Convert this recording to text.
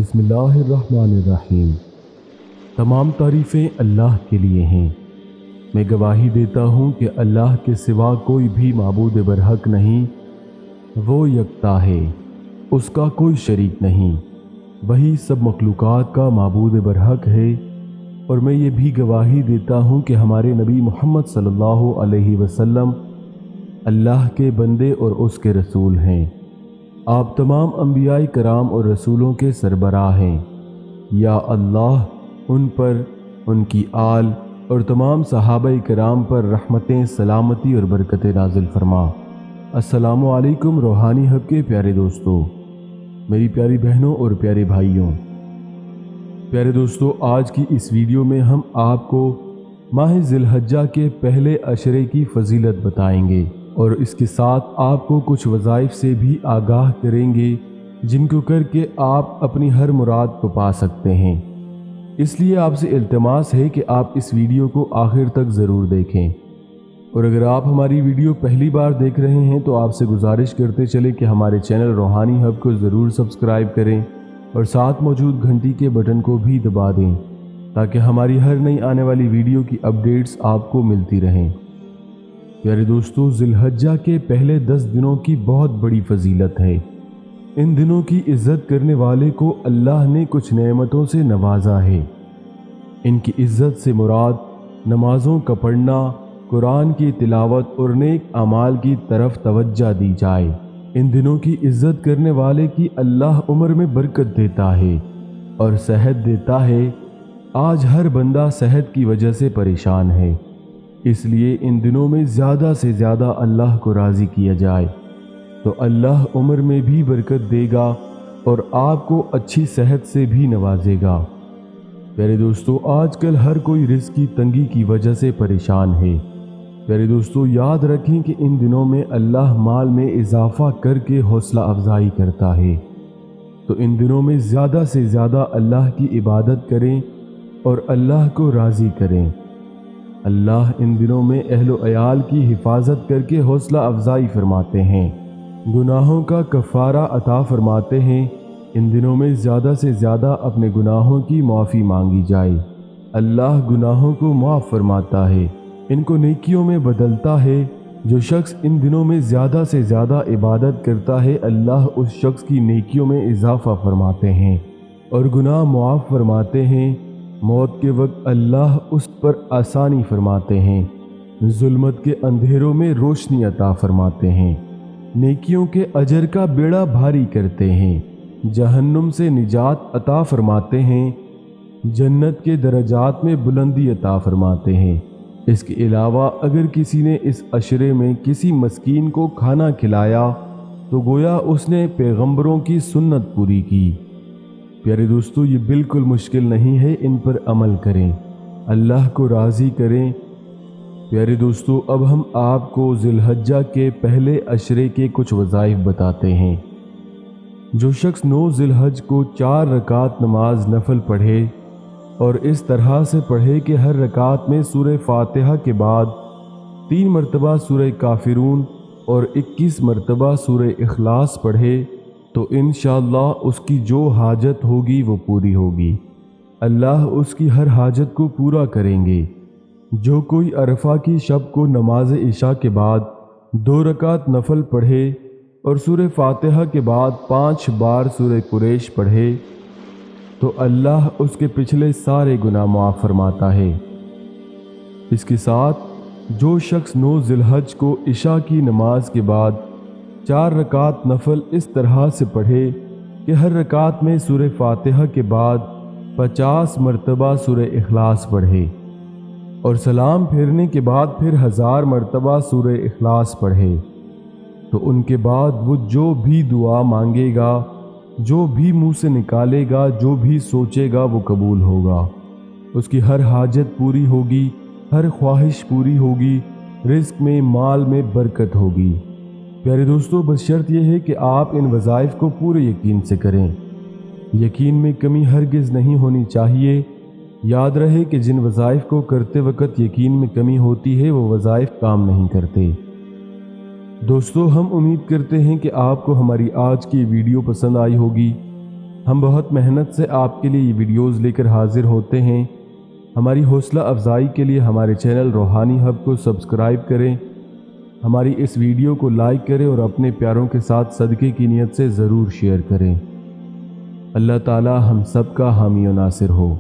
बिस्मिल्लाहिर्रहमानिर्रहीम। तमाम तारीफ़ें अल्लाह के लिए हैं। मैं गवाही देता हूँ कि अल्लाह के सिवा कोई भी माबूद बरहक नहीं, वो यकता है, उसका कोई शरीक नहीं, वही सब मखलूक़ात का माबूद बरहक है। और मैं ये भी गवाही देता हूँ कि हमारे नबी मोहम्मद सल्लल्लाहु अलैहि वसल्लम अल्लाह के बंदे और उसके रसूल हैं। आप तमाम अंबियाए कराम और रसूलों के सरबराह हैं। या अल्लाह उन पर, उनकी आल और तमाम सहाबाए कराम पर रहमतें, सलामती और बरकतें नाजिल फरमा। अस्सलामु अलैकुम रूहानी हब के प्यारे दोस्तों, मेरी प्यारी बहनों और प्यारे भाइयों। प्यारे दोस्तों, आज की इस वीडियो में हम आपको माह ज़िलहज्जा के पहले अशरे की फजीलत बताएंगे और इसके साथ आपको कुछ वज़ाइफ से भी आगाह करेंगे जिनको करके आप अपनी हर मुराद को पा सकते हैं। इसलिए आपसे इल्तिमास है कि आप इस वीडियो को आखिर तक ज़रूर देखें। और अगर आप हमारी वीडियो पहली बार देख रहे हैं तो आपसे गुजारिश करते चले कि हमारे चैनल रूहानी हब को ज़रूर सब्सक्राइब करें और साथ मौजूद घंटी के बटन को भी दबा दें ताकि हमारी हर नई आने वाली वीडियो की अपडेट्स आपको मिलती रहें। प्यारे दोस्तों, ज़िलहज्जा के पहले 10 दिनों की बहुत बड़ी फजीलत है। इन दिनों की इज़्ज़त करने वाले को अल्लाह ने कुछ नेमतों से नवाजा है। इनकी इज़्ज़त से मुराद नमाज़ों का पढ़ना, कुरान की तिलावत और नेक अमाल की तरफ तवज्जो दी जाए। इन दिनों की इज़्ज़त करने वाले की अल्लाह उम्र में बरकत देता है और सेहत देता है। आज हर बंदा सेहत की वजह से परेशान है, इसलिए इन दिनों में ज़्यादा से ज़्यादा अल्लाह को राज़ी किया जाए तो अल्लाह उम्र में भी बरकत देगा और आपको अच्छी सेहत से भी नवाजेगा। प्यारे दोस्तों, आजकल हर कोई रिज़्क़ की तंगी की वजह से परेशान है। प्यारे दोस्तों, याद रखें कि इन दिनों में अल्लाह माल में इजाफा करके हौसला अफजाई करता है। तो इन दिनों में ज़्यादा से ज़्यादा अल्लाह की इबादत करें और अल्लाह को राज़ी करें। अल्लाह इन दिनों में अहलो अयाल की हिफाजत करके हौसला अफजाई फरमाते हैं, गुनाहों का कफ़ारा अता फरमाते हैं। इन दिनों में ज़्यादा से ज़्यादा अपने गुनाहों की माफ़ी मांगी जाए। अल्लाह गुनाहों को माफ़ फरमाता है, इनको नेकियों में बदलता है। जो शख्स इन दिनों में ज़्यादा से ज़्यादा इबादत करता है, अल्लाह उस शख्स की नेकियों में इजाफ़ा फरमाते हैं और गुनाह मुआफ़ फरमाते हैं। मौत के वक्त अल्लाह उस पर आसानी फरमाते हैं, जुल्मत के अंधेरों में रोशनी अता फरमाते हैं, नेकियों के अजर का बेड़ा भारी करते हैं, जहन्नुम से निजात अता फरमाते हैं, जन्नत के दरजात में बुलंदी अता फरमाते हैं। इसके अलावा अगर किसी ने इस अशरे में किसी मस्कीन को खाना खिलाया तो गोया उसने पैगंबरों की सुन्नत पूरी की। प्यारे दोस्तों, ये बिल्कुल मुश्किल नहीं है, इन पर अमल करें, अल्लाह को राज़ी करें। प्यारे दोस्तों, अब हम आपको ज़िलहज्जा के पहले अशरे के कुछ वज़ाइफ बताते हैं। जो शख्स 9 ज़िलहज को 4 रकात नमाज नफल पढ़े और इस तरह से पढ़े कि हर रकात में सूरह फातिहा के बाद 3 मरतबा सूरह काफिरून और 21 मरतबा सूरह इखलास पढ़े तो इंशाअल्लाह उसकी जो हाजत होगी वो पूरी होगी। अल्लाह उसकी हर हाजत को पूरा करेंगे। जो कोई अरफा की शब को नमाज इशा के बाद 2 रकात नफल पढ़े और सूरह फातिहा के बाद 5 बार सूरह कुरैश पढ़े तो अल्लाह उसके पिछले सारे गुनाह माफ़ फरमाता है। इसके साथ जो शख्स 9 ज़िलहज को इशा की नमाज के बाद 4 रकात नफल इस तरह से पढ़े कि हर रकात में सूरह फातिहा के बाद 50 मरतबा सूरह इखलास पढ़े और सलाम फेरने के बाद फिर 1000 मरतबा सूरह इखलास पढ़े तो उनके बाद वो जो भी दुआ मांगेगा, जो भी मुंह से निकालेगा, जो भी सोचेगा वो कबूल होगा। उसकी हर हाजत पूरी होगी, हर ख्वाहिश पूरी होगी, रिज़्क में, माल में बरकत होगी। प्यारे दोस्तों, बस शर्त यह है कि आप इन वज़ाइफ को पूरे यकीन से करें। यकीन में कमी हरगिज़ नहीं होनी चाहिए। याद रहे कि जिन वज़ाइफ को करते वक्त यकीन में कमी होती है वो वज़ाइफ काम नहीं करते। दोस्तों, हम उम्मीद करते हैं कि आपको हमारी आज की वीडियो पसंद आई होगी। ہم بہت محنت سے آپ کے لیے یہ ویڈیوز لے کر حاضر ہوتے ہیں۔ ہماری حوصلہ افزائی کے لیے ہمارے چینل روحانی ہب کو سبسکرائب کریں، ہماری اس ویڈیو کو لائک کریں اور اپنے پیاروں کے ساتھ صدقے کی نیت سے ضرور شیئر کریں۔ اللہ تعالی ہم سب کا حامی و ناصر ہو۔